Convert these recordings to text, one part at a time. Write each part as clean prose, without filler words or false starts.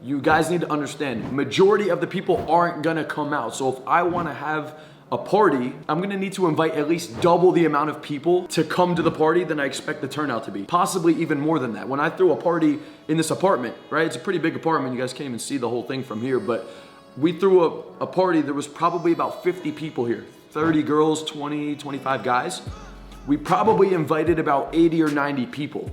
you guys need to understand, majority of the people aren't gonna come out. So if I wanna have a party, I'm gonna need to invite at least double the amount of people to come to the party than I expect the turnout to be. Possibly even more than that. When I threw a party in this apartment, right? It's a pretty big apartment. You guys can't even see the whole thing from here, but we threw a party. There was probably about 50 people here. 30 girls, 20, 25 guys. We probably invited about 80 or 90 people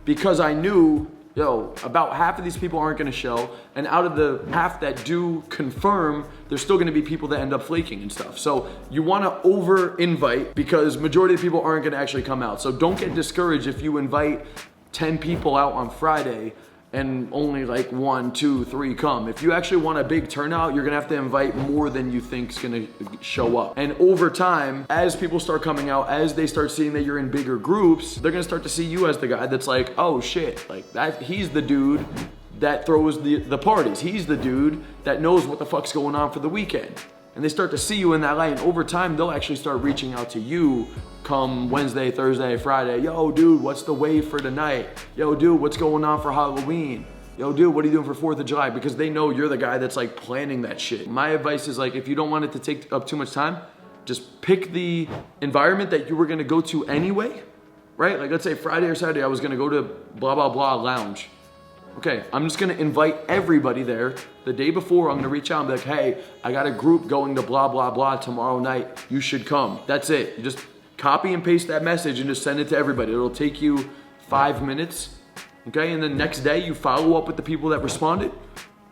because I knew, about half of these people aren't gonna show, and out of the half that do confirm, there's still gonna be people that end up flaking and stuff. So you wanna over invite because majority of people aren't gonna actually come out. So don't get discouraged if you invite 10 people out on Friday and only like 1, 2, 3 come. If you actually want a big turnout, you're gonna have to invite more than you think's gonna show up. And over time, as people start coming out, as they start seeing that you're in bigger groups, they're gonna start to see you as the guy that's like, oh shit, like that, he's the dude that throws the parties. He's the dude that knows what the fuck's going on for the weekend. And they start to see you in that light, and over time, they'll actually start reaching out to you come Wednesday, Thursday, Friday. Yo, dude, what's the wave for tonight? Yo, dude, what's going on for Halloween? Yo, dude, what are you doing for 4th of July? Because they know you're the guy that's like planning that shit. My advice is like, if you don't want it to take up too much time, just pick the environment that you were gonna go to anyway, right? Like let's say Friday or Saturday, I was gonna go to blah, blah, blah lounge. Okay, I'm just gonna invite everybody there. The day before, I'm gonna reach out and be like, hey, I got a group going to blah, blah, blah tomorrow night. You should come. That's it. You just copy and paste that message and just send it to everybody. It'll take you 5 minutes, okay? And then next day, you follow up with the people that responded,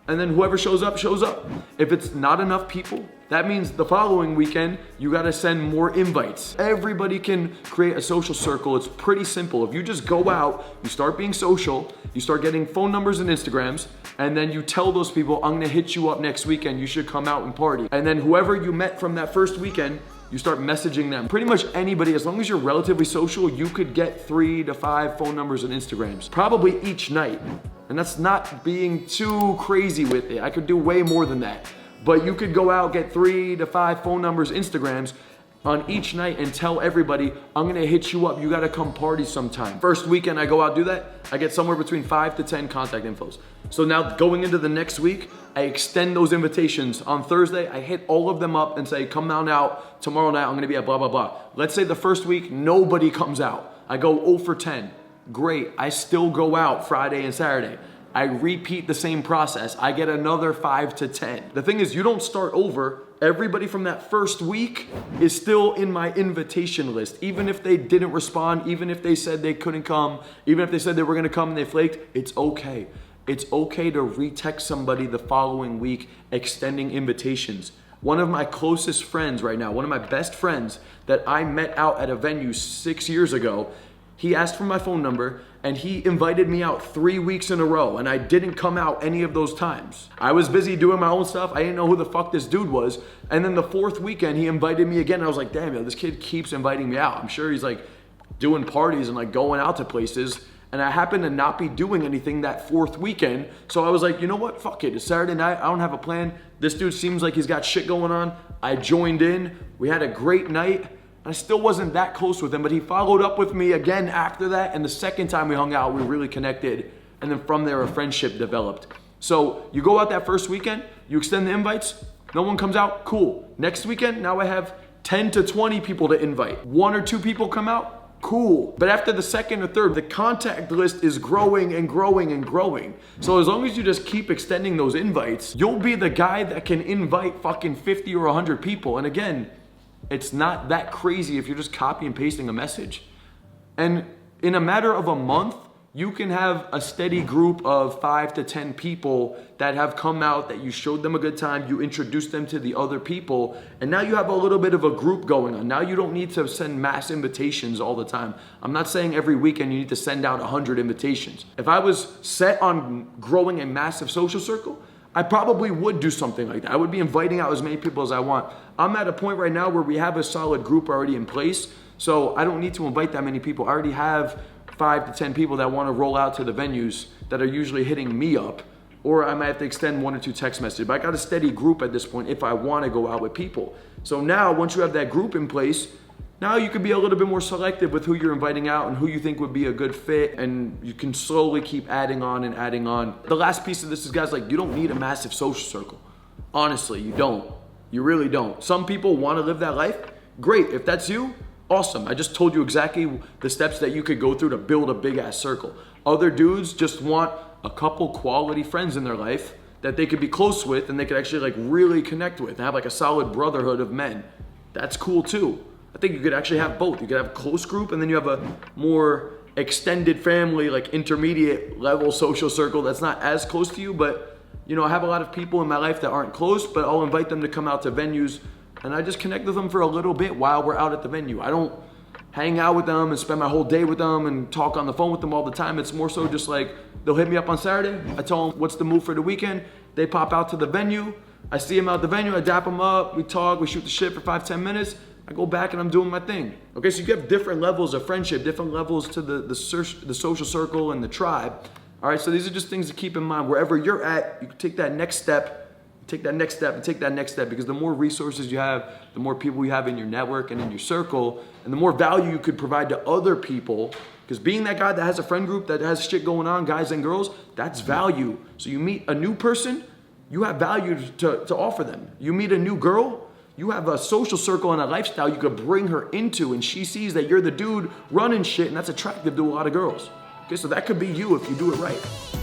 and then whoever shows up, shows up. If it's not enough people, that means the following weekend, you gotta send more invites. Everybody can create a social circle. It's pretty simple. If you just go out, you start being social, you start getting phone numbers and Instagrams, and then you tell those people, I'm gonna hit you up next weekend, you should come out and party. And then whoever you met from that first weekend, you start messaging them. Pretty much anybody, as long as you're relatively social, you could get 3 to 5 phone numbers and Instagrams, probably each night. And that's not being too crazy with it. I could do way more than that. But you could go out, get 3 to 5 phone numbers, Instagrams on each night and tell everybody, I'm gonna hit you up, you gotta come party sometime. First weekend I go out, do that, I get somewhere between 5 to 10 contact infos. So now going into the next week, I extend those invitations. On Thursday, I hit all of them up and say, come on out, tomorrow night I'm gonna be at blah, blah, blah. Let's say the first week, nobody comes out. I go 0 for 10. Great, I still go out Friday and Saturday. I repeat the same process. I get another 5 to 10. The thing is, you don't start over. Everybody from that first week is still in my invitation list. Even if they didn't respond, even if they said they couldn't come, even if they said they were gonna come and they flaked, it's okay. It's okay to retext somebody the following week extending invitations. One of my closest friends right now, one of my best friends that I met out at a venue 6 years ago, he asked for my phone number and he invited me out 3 weeks in a row, and I didn't come out any of those times. I was busy doing my own stuff. I didn't know who the fuck this dude was. And then the 4th weekend, he invited me again. I was like, damn, yo, this kid keeps inviting me out. I'm sure he's like doing parties and like going out to places. And I happened to not be doing anything that 4th weekend. So I was like, you know what? Fuck it. It's Saturday night. I don't have a plan. This dude seems like he's got shit going on. I joined in. We had a great night. I still wasn't that close with him, but he followed up with me again after that. And the second time we hung out, we really connected. And then from there, a friendship developed. So you go out that first weekend, you extend the invites, no one comes out, cool. Next weekend, now I have 10 to 20 people to invite. 1 or 2 people come out, cool. But after the second or third, the contact list is growing and growing and growing. So as long as you just keep extending those invites, you'll be the guy that can invite fucking 50 or 100 people. And again, it's not that crazy if you're just copy and pasting a message. And in a matter of a month, you can have a steady group of 5 to 10 people that have come out, that you showed them a good time, you introduced them to the other people, and now you have a little bit of a group going on. Now you don't need to send mass invitations all the time. I'm not saying every weekend you need to send out 100 invitations. If I was set on growing a massive social circle, I probably would do something like that. I would be inviting out as many people as I want. I'm at a point right now where we have a solid group already in place, so I don't need to invite that many people. I already have 5 to 10 people that want to roll out to the venues that are usually hitting me up, or I might have to extend 1 or 2 text messages. But I got a steady group at this point if I want to go out with people. So now, once you have that group in place, Now you could be a little bit more selective with who you're inviting out and who you think would be a good fit, and you can slowly keep adding on and adding on. The last piece of this is, guys, like, you don't need a massive social circle. Honestly, you don't. You really don't. Some people want to live that life. Great. If that's you, awesome. I just told you exactly the steps that you could go through to build a big ass circle. Other dudes just want a couple quality friends in their life that they could be close with and they could actually like really connect with and have like a solid brotherhood of men. That's cool too. I think you could actually have both. You could have a close group and then you have a more extended family, like intermediate level social circle that's not as close to you. But you know, I have a lot of people in my life that aren't close, but I'll invite them to come out to venues and I just connect with them for a little bit while we're out at the venue. I don't hang out with them and spend my whole day with them and talk on the phone with them all the time. It's more so just like, they'll hit me up on Saturday. I tell them what's the move for the weekend. They pop out to the venue. I see them out the venue. I dap them up. We talk. We shoot the shit for 5-10 minutes. I go back and I'm doing my thing. Okay, so you have different levels of friendship, different levels to the social circle and the tribe. All right, so these are just things to keep in mind. Wherever you're at, you can take that next step, take that next step, and take that next step, because the more resources you have, the more people you have in your network and in your circle, and the more value you could provide to other people. Because being that guy that has a friend group that has shit going on, guys and girls, that's value. So you meet a new person, you have value to offer them. You meet a new girl, you have a social circle and a lifestyle you could bring her into, and she sees that you're the dude running shit, and that's attractive to a lot of girls. Okay, so that could be you if you do it right.